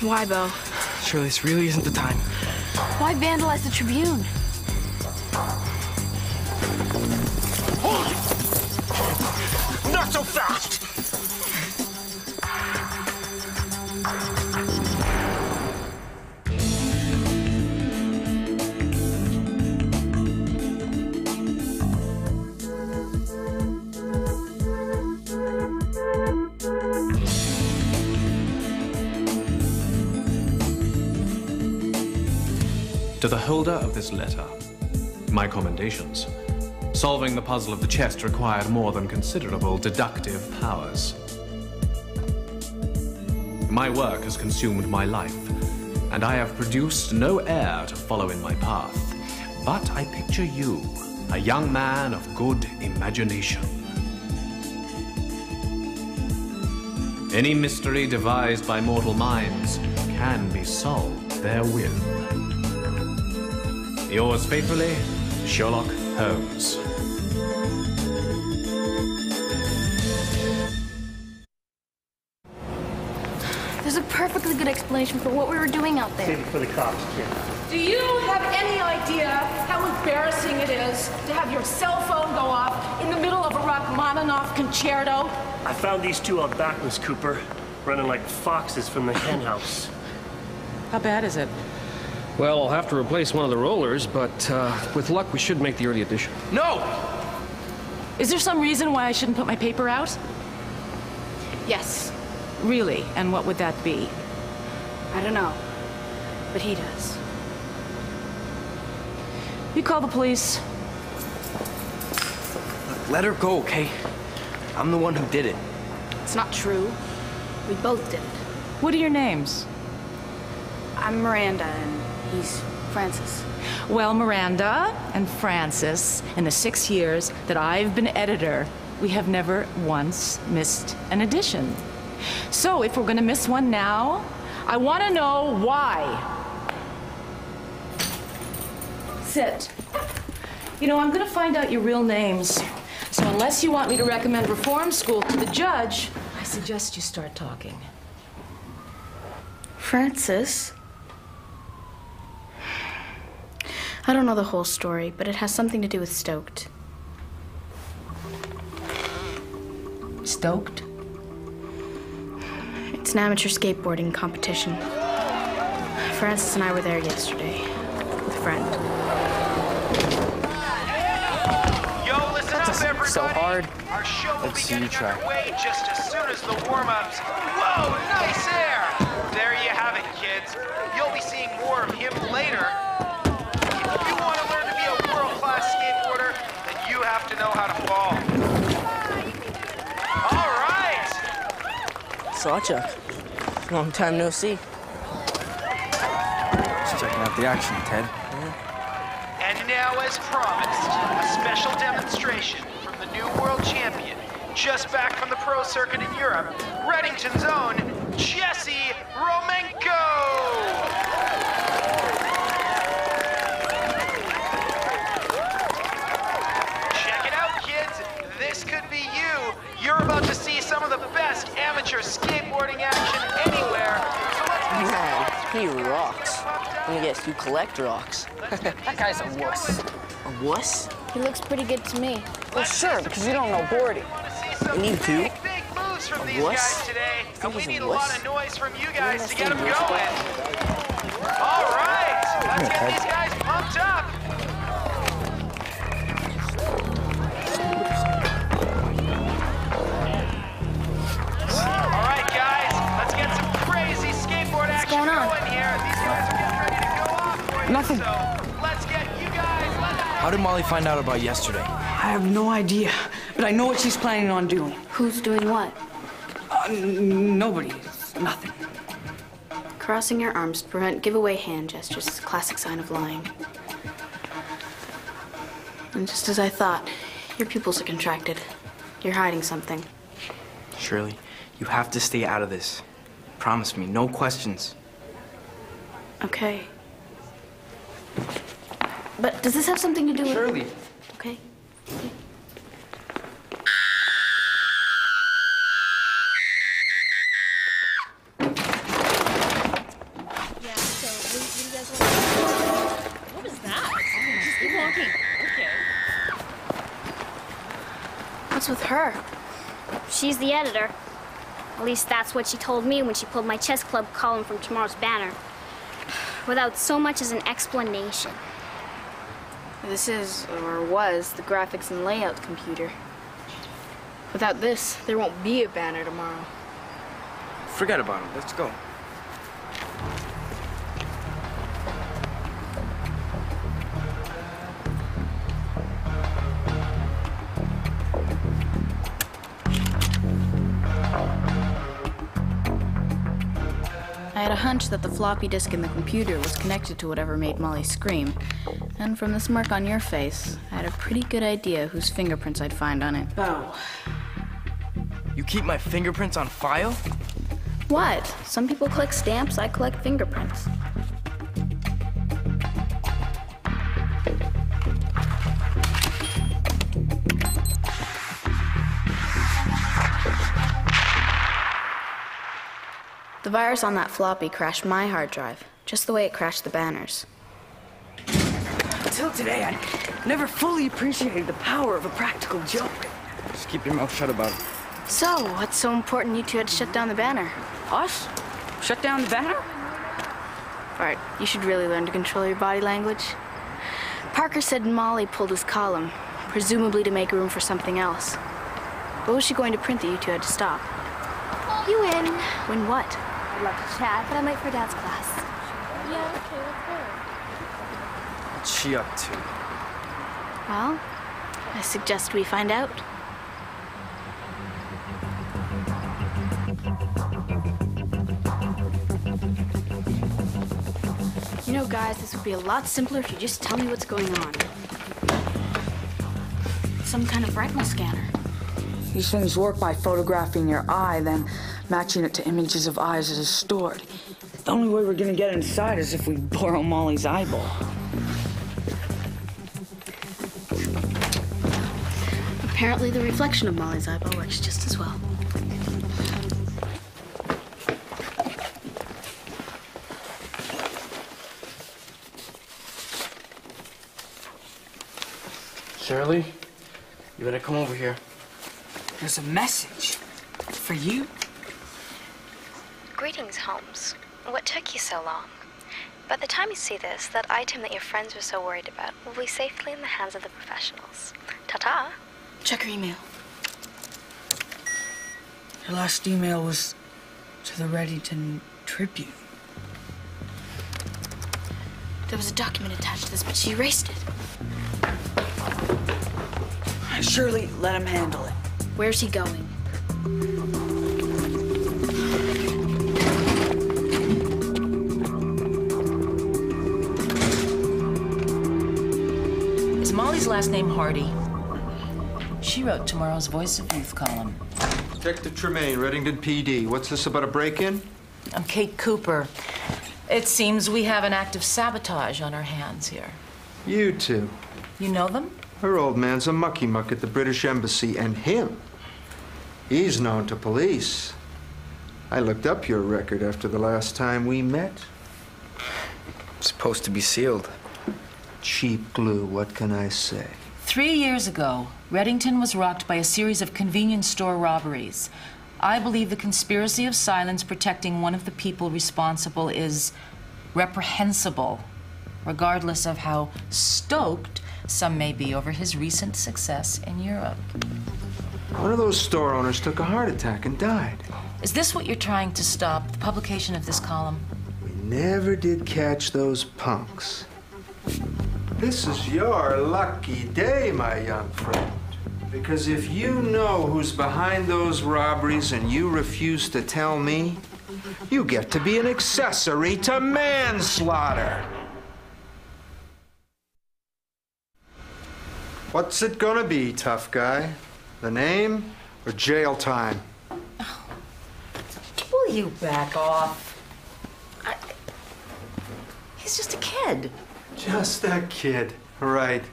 Why, Bo? Shirley, this really isn't the time. Why vandalize the Tribune? Hold it! Not so fast! To the holder of this letter, my commendations. Solving the puzzle of the chest required more than considerable deductive powers. My work has consumed my life, and I have produced no heir to follow in my path. But I picture you, a young man of good imagination. Any mystery devised by mortal minds can be solved therewith. Yours faithfully, Sherlock Holmes. There's a perfectly good explanation for what we were doing out there. Save it for the cops, kid. Do you have any idea how embarrassing it is to have your cell phone go off in the middle of a Rachmaninoff concerto? I found these two out back, Miss Cooper, running like foxes from the hen house. How bad is it? Well, I'll have to replace one of the rollers, but with luck, we should make the early edition. No! Is there some reason why I shouldn't put my paper out? Yes. Really? And what would that be? I don't know. But he does. You call the police. Look, let her go, okay? I'm the one who did it. It's not true. We both did it. What are your names? I'm Miranda, and he's Francis. Well, Miranda and Francis, in the 6 years that I've been editor, we have never once missed an edition. So if we're gonna miss one now, I want to know why. Sit. You know, I'm gonna find out your real names. So unless you want me to recommend reform school to the judge, I suggest you start talking. Francis? I don't know the whole story, but it has something to do with Stoked. Stoked? It's an amateur skateboarding competition. Francis and I were there yesterday with a friend. Yo, listen up, everybody. So hard. Our show will Let's be see you getting try. underway just as soon as the warm-ups. Whoa, nice air! There you have it, kids. You'll be seeing more of him later. If you want to learn to be a world-class skateboarder, then you have to know how to fall. All right! Sacha, long time no see. Just checking out the action, Ted. And now, as promised, a special demonstration from the new world champion, just back from the pro circuit in Europe, Redington's own Jesse Romenko! Check it out, kids. This could be you. You're about to see some of the best amateur skateboarding action anywhere. So let's be Man, he rocks. Let me guess, you collect rocks. That guy's a wuss. A wuss? He looks pretty good to me. Well, sure, because you don't know boarding. And you too? Big moves from these wuss? guys today, and we he's a need a wuss? lot of noise from you guys to must get be them a wuss. going. All right, let's get these guys pumped up. All right, guys, let's get some crazy skateboard action going on? going here. These guys are getting ready to go off for you. Nothing. So let's get you guys. How did Molly find out about yesterday? I have no idea, but I know what she's planning on doing. Who's doing what? Nobody. Nothing. Crossing your arms to prevent giveaway hand gestures is a classic sign of lying. And just as I thought, your pupils are contracted. You're hiding something. Shirley, you have to stay out of this. Promise me, no questions. Okay. But does this have something to do with... Shirley. Okay. keep walking. Okay. What's with her? She's the editor. At least that's what she told me when she pulled my chess club column from tomorrow's banner. Without so much as an explanation. This is, or was, the graphics and layout computer. Without this, there won't be a banner tomorrow. Forget about it. Let's go. I had a hunch that the floppy disk in the computer was connected to whatever made Molly scream. And from the smirk on your face, I had a pretty good idea whose fingerprints I'd find on it. Oh. You keep my fingerprints on file? What? Some people collect stamps, I collect fingerprints. The virus on that floppy crashed my hard drive, just the way it crashed the banners. Until today, I never fully appreciated the power of a practical joke. Just keep your mouth shut about it. So, what's so important you two had to shut down the banner? Us? Shut down the banner? Bart, you should really learn to control your body language. Parker said Molly pulled his column, presumably to make room for something else. What was she going to print that you two had to stop? You win. Win what? I'd love to chat, but I'm late for Dad's class. Yeah, okay, let's What's she up to? Well, I suggest we find out. You know, guys, this would be a lot simpler if you just tell me what's going on. Some kind of retinal scanner. These things work by photographing your eye, then matching it to images of eyes that is stored. The only way we're gonna get inside is if we borrow Molly's eyeball. Apparently the reflection of Molly's eyeball works just as well. Shirley, you better come over here. There's a message for you. Greetings, Holmes. What took you so long? By the time you see this, that item that your friends were so worried about will be safely in the hands of the professionals. Ta-ta. Check her email. Her last email was to the Redington Tribune. There was a document attached to this, but she erased it. Surely let him handle it. Where's he going? Is Molly's last name Hardy? She wrote tomorrow's Voice of Youth column. Detective Tremaine, Redington PD. What's this about a break-in? I'm Kate Cooper. It seems we have an act of sabotage on our hands here. You two. You know them? Her old man's a mucky-muck at the British Embassy, and him, he's known to police. I looked up your record after the last time we met. It's supposed to be sealed. Cheap glue, what can I say? 3 years ago, Redington was rocked by a series of convenience store robberies. I believe the conspiracy of silence protecting one of the people responsible is reprehensible, regardless of how stoked some may be over his recent success in Europe. One of those store owners took a heart attack and died. Is this what you're trying to stop, the publication of this column? We never did catch those punks. This is your lucky day, my young friend. Because if you know who's behind those robberies and you refuse to tell me, you get to be an accessory to manslaughter. What's it gonna be, tough guy? The name or jail time? Will you back off? He's just a kid. Just a kid, right.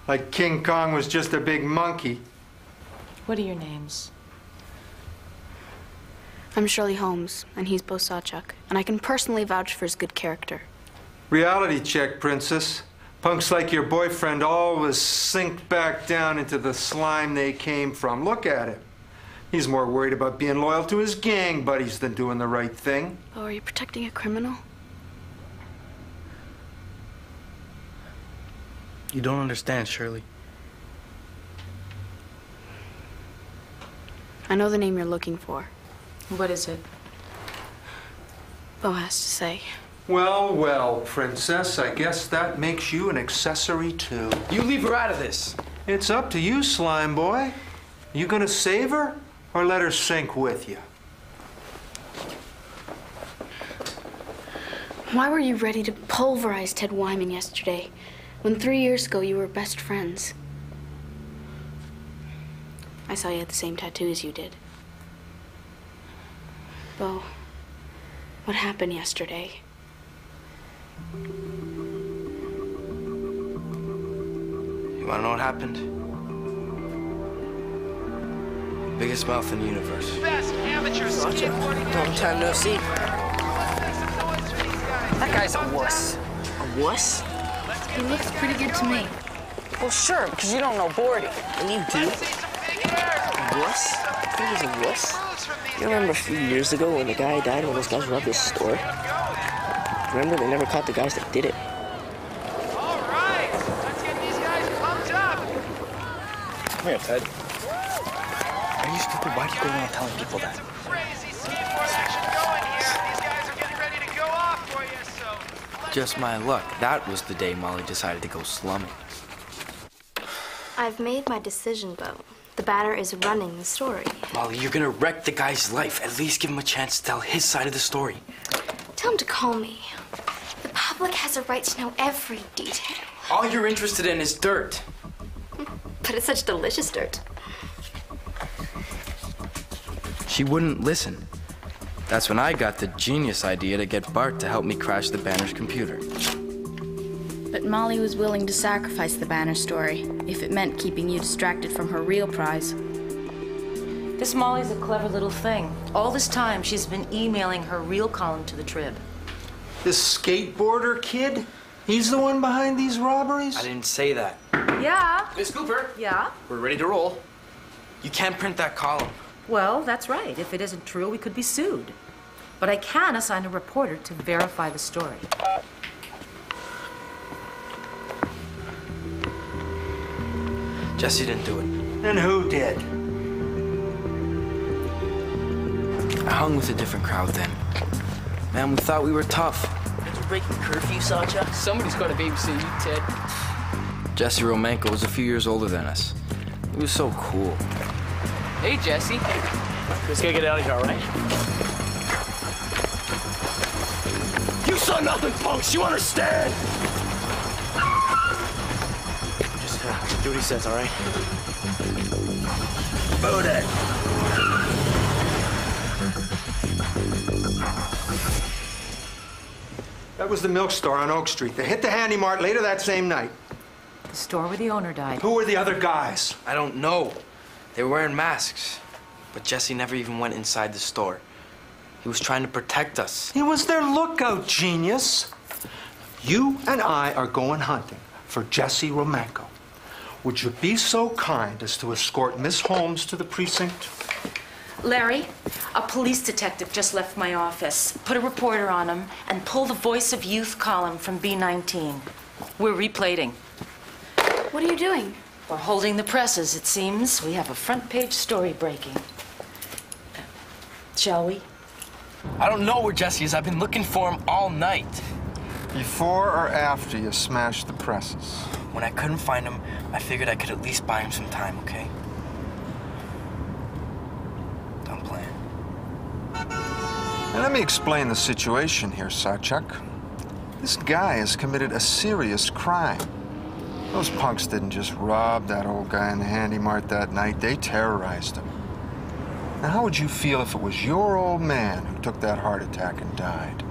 Like King Kong was just a big monkey. What are your names? I'm Shirley Holmes, and he's Bo Sawchuk, and I can personally vouch for his good character. Reality check, princess. Punks like your boyfriend always sink back down into the slime they came from. Look at him. He's more worried about being loyal to his gang buddies than doing the right thing. Oh, are you protecting a criminal? You don't understand, Shirley. I know the name you're looking for. What is it? Bo has to say. Well, well, princess, I guess that makes you an accessory too. You leave her out of this. It's up to you, slime boy. You gonna save her or let her sink with you? Why were you ready to pulverize Ted Wyman yesterday, when 3 years ago you were best friends? I saw you had the same tattoo as you did. Bo, what happened yesterday? You wanna know what happened? Biggest mouth in the universe. Best amateur skateboarding. Long time no see. That guy's a wuss. A wuss? He looks pretty good to me. Well, sure, because you don't know boarding. And you do. A wuss? You think he's a wuss? You remember a few years ago when the guy died when those guys robbed his store? Remember, they never caught the guys that did it. All right, let's get these guys pumped up. Come here, Ted. Are you stupid? Why do you go around telling people that? Crazy skateboard action going here. These guys are getting ready to go off for you, so... Just my luck. That was the day Molly decided to go slumming. I've made my decision, Bo. The batter is running the story. Molly, you're gonna wreck the guy's life. At least give him a chance to tell his side of the story. Tell him to call me. The public has a right to know every detail. All you're interested in is dirt. But it's such delicious dirt. She wouldn't listen. That's when I got the genius idea to get Bart to help me crash the Banner's computer. But Molly was willing to sacrifice the Banner story if it meant keeping you distracted from her real prize. This Molly's a clever little thing. All this time, she's been emailing her real column to the Trib. This skateboarder kid? He's the one behind these robberies? I didn't say that. Yeah? Miss Cooper? Yeah? We're ready to roll. You can't print that column. Well, that's right. If it isn't true, we could be sued. But I can assign a reporter to verify the story. Jesse didn't do it. Then who did? I hung with a different crowd then. Man, we thought we were tough. Did you break the curfew, Sacha? Somebody's got to babysit you, Ted. Jesse Romanko was a few years older than us. He was so cool. Hey, Jesse. Just gotta get out of here, all right? You saw nothing, folks. You understand? Just do what he says, all right? Boot it. That was the milk store on Oak Street. They hit the Handy Mart later that same night. The store where the owner died. Who were the other guys? I don't know. They were wearing masks. But Jesse never even went inside the store. He was trying to protect us. He was their lookout, genius. You and I are going hunting for Jesse Romanko. Would you be so kind as to escort Miss Holmes to the precinct? Larry, a police detective just left my office. Put a reporter on him and pull the Voice of Youth column from B19. We're replating. What are you doing? We're holding the presses, it seems. We have a front-page story breaking. Shall we? I don't know where Jesse is. I've been looking for him all night. Before or after you smashed the presses? When I couldn't find him, I figured I could at least buy him some time, okay? Don't plan. Now, let me explain the situation here, Sarchuk. This guy has committed a serious crime. Those punks didn't just rob that old guy in the Handy Mart that night. They terrorized him. Now, how would you feel if it was your old man who took that heart attack and died?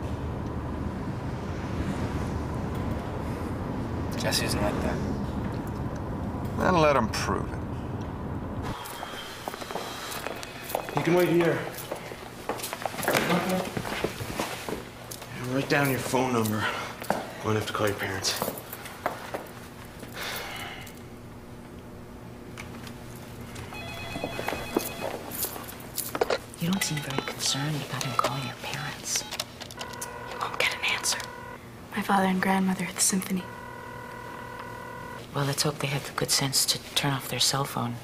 Jesse isn't like that. Then let him prove it. You can wait here. Write down your phone number. I'm going to have to call your parents. You don't seem very concerned about him calling your parents. You won't get an answer. My father and grandmother at the symphony. Well, let's hope they have the good sense to turn off their cell phone.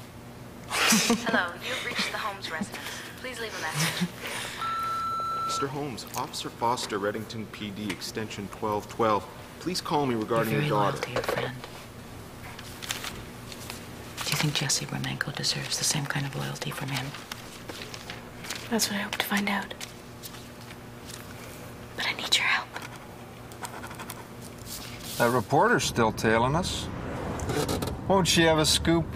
Hello, you've reached the Holmes residence. Please leave a message. Mr. Holmes, Officer Foster, Redington PD, extension 1212. Please call me regarding your daughter. You're very loyal to your friend. Do you think Jesse Romanko deserves the same kind of loyalty from him? That's what I hope to find out. But I need your help. That reporter's still tailing us. Won't she have a scoop?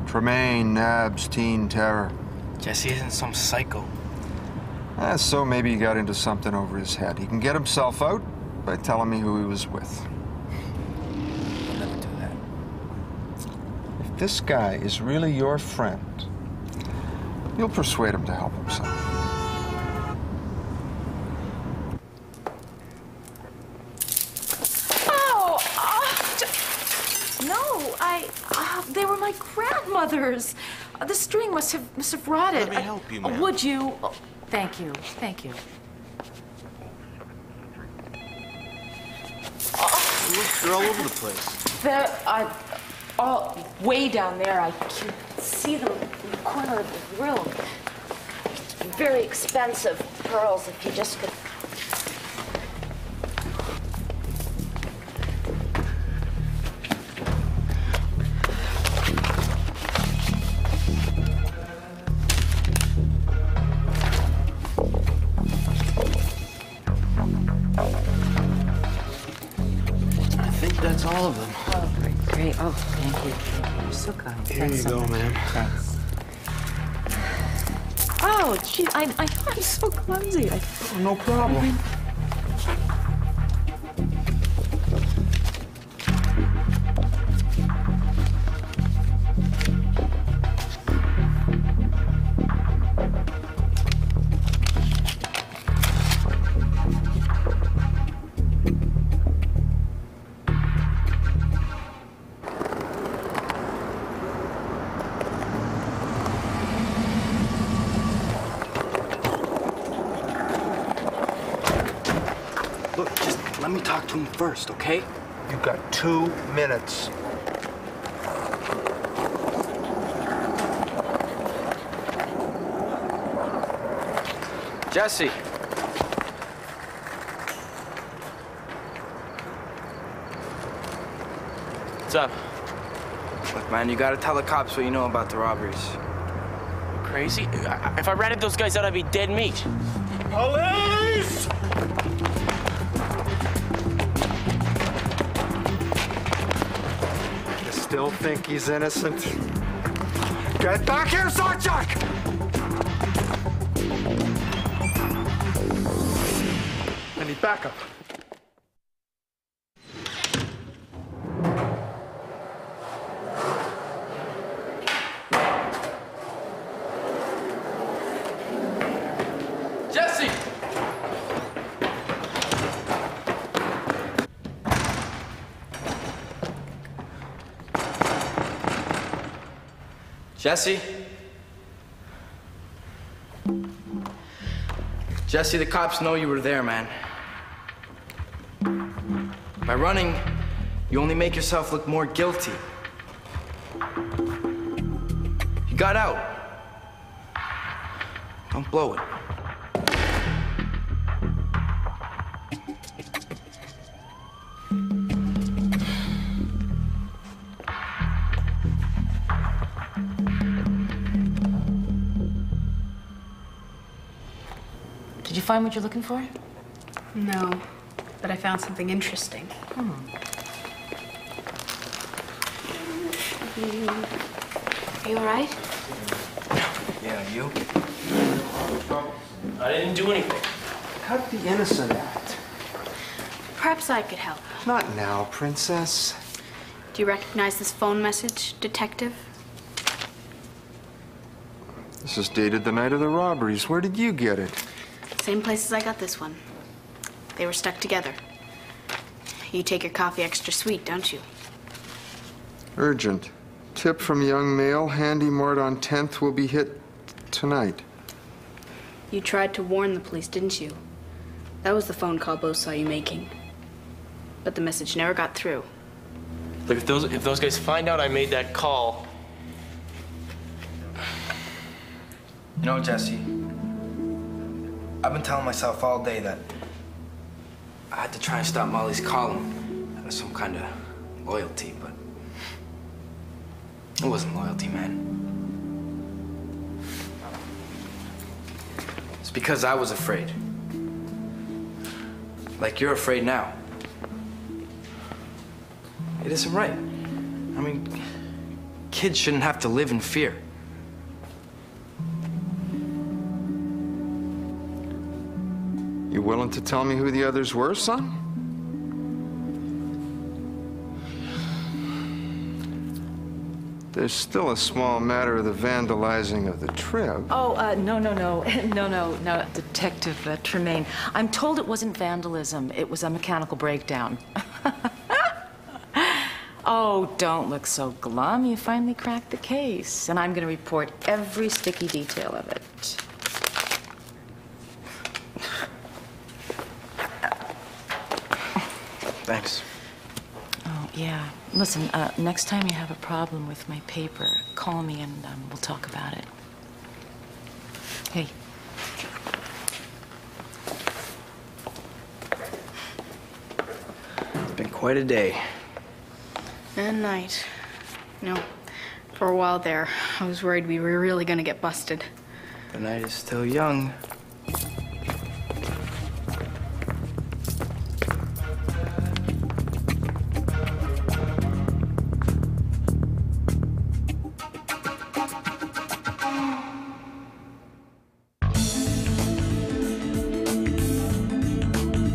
Tremaine, Nab's teen terror. Jesse isn't some psycho. So maybe he got into something over his head. He can get himself out by telling me who he was with. He'll never do that. If this guy is really your friend, you'll persuade him to help himself. They were my grandmother's. The string must have rotted. Let me help you, ma'am. Would you? Oh, thank you. Thank you. Look, you're all over the place. They're all way down there. I can see them in the corner of the room. Very expensive pearls, if you just could. That's all of them. Oh, great. Oh, thank you. You're so kind. Here Thanks you so go, much. ma'am. Thanks. Oh, gee, I'm so clumsy. No problem. Look, just let me talk to him first, okay? You've got 2 minutes. Jesse. What's up? Look, man, you gotta tell the cops what you know about the robberies. Crazy? If I ratted those guys out, I'd be dead meat. Police! You still think he's innocent? Get back here, Sarchuk! I need backup. Jesse! Jesse? Jesse, the cops know you were there, man. By running, you only make yourself look more guilty. You got out. Don't blow it. Did you find what you're looking for? No, but I found something interesting. Are you all right? Yeah, you? I didn't do anything. Cut the innocent act. Perhaps I could help. Not now, princess. Do you recognize this phone message, detective? This is dated the night of the robberies. Where did you get it? Same place as I got this one. They were stuck together. You take your coffee extra sweet, don't you? Urgent. Tip from young male. Handy Mart on 10th will be hit tonight. You tried to warn the police, didn't you? That was the phone call both saw you making. But the message never got through. Look, if those guys find out I made that call... You know, Jesse, I've been telling myself all day that I had to try and stop Molly's column out of some kind of loyalty, but it wasn't loyalty, man. It's because I was afraid. Like you're afraid now. It isn't right. I mean, kids shouldn't have to live in fear. You willing to tell me who the others were, son? There's still a small matter of the vandalizing of the trip. Oh, no, Detective Tremaine. I'm told it wasn't vandalism. It was a mechanical breakdown. Oh, don't look so glum. You finally cracked the case. And I'm going to report every sticky detail of it. Thanks. Oh, yeah. Listen, next time you have a problem with my paper, call me and we'll talk about it. Hey. It's been quite a day. And night. You know, for a while there, I was worried we were really gonna get busted. The night is still young.